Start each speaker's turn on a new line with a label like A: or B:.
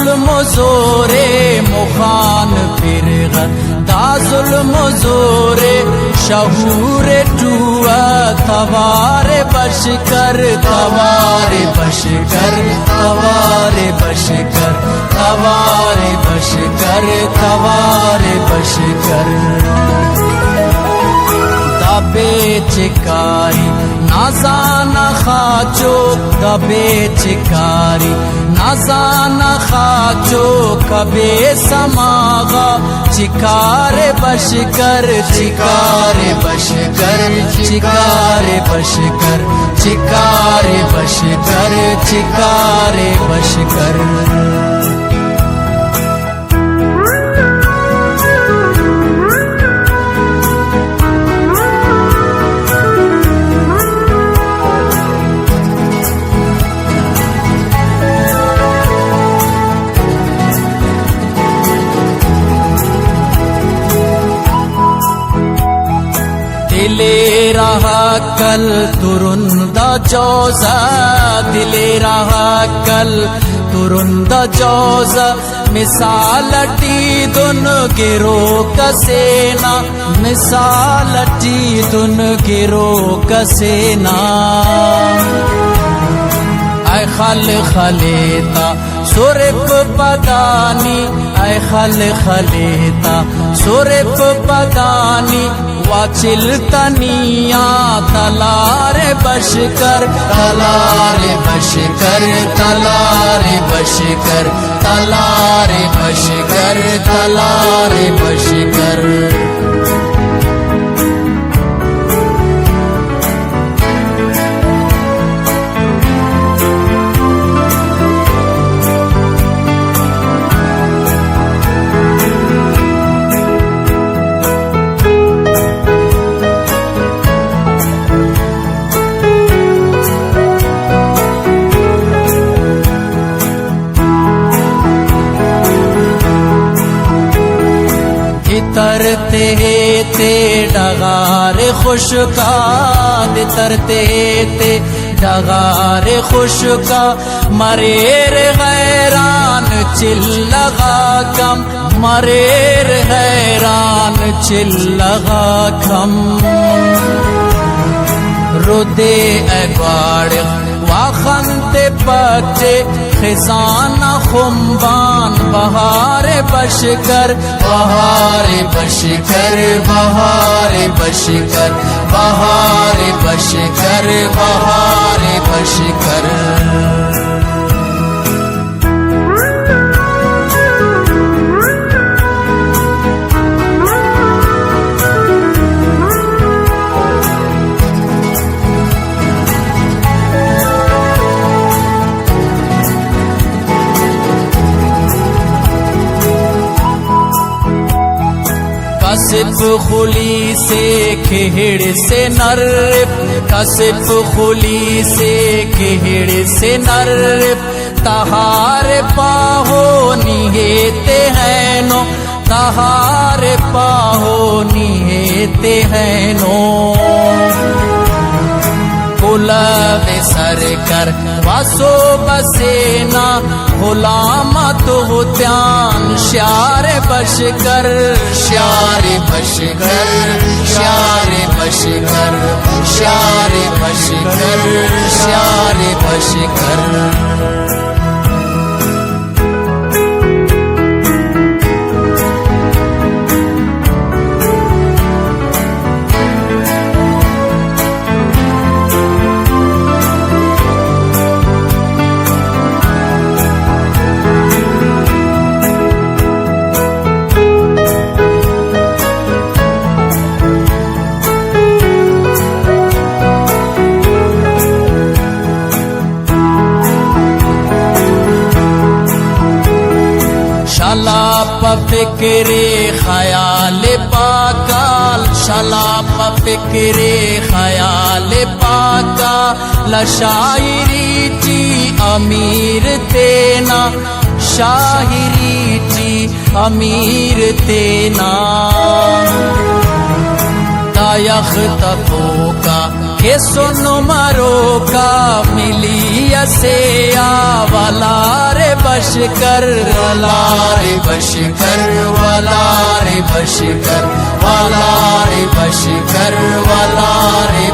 A: जुल्म जोरे मुखान फिरगत दा जुल्म जोरे शहूरे टुआ तवारे बशकर तवारे बशकर तवारे बशकर तवारे बशकर तवारे बशकर बेचिकारी नाजाना खाचो बेचिकारी नाजाना खाचो कबे समागा चिकारे बशकर चिकारे बशकर चिकारे बशकर चिकारे बशकर चिकारे बशकर दिले रहा कल तुरुंदा जौजा दिले रहा कल तुरुंदा जौजा मिसालटी दुन गिरो कसेना मिसालटी दुन गिरो कसेना ऐ खल खलेता सुरप पदानी ऐ खल खलेता सुरप पदानी वाचिल तनिया तलारे बशकर तलारे बशकर तलारे बशकर तलारे बशकर तलारे बशकर तरते ते डगारे खुशका तरते ते डगारे खुशका मरेर हैरान चिल्लगा कम मरेर हैरान चिल्लगा कम रुदे अगवाड़ वाखंते पचे खिजाना खुम्बान बहारे बशकर बहारे बशकर बहारे बशकर बहारे बशकर बहारे बशकर कसिफ खुली से खेड़ से नर्फ कसिफ खुली से खेड़ से नर्फ तहार पाहो निहेते हैं नो तहार पाहो निहेते हैं नो गुलाबे सर कर वासो बसेना गुलामा तो त्यान श्यारे बशकर श्यारे बशकर श्यारे बशकर श्यारे बशकर श्यारे बशकर फिक्रे ख्याल पाकाल शलाप फिक्रे ख्याल पाका लशायरी ची अमीर तेना शायरी ची अमीर तेना दायख तफोका के सुन मरो का मिली से आवाला रे बशकर वाला रे बशकर वाला रे बशकर वाला रे बशकर वाला रे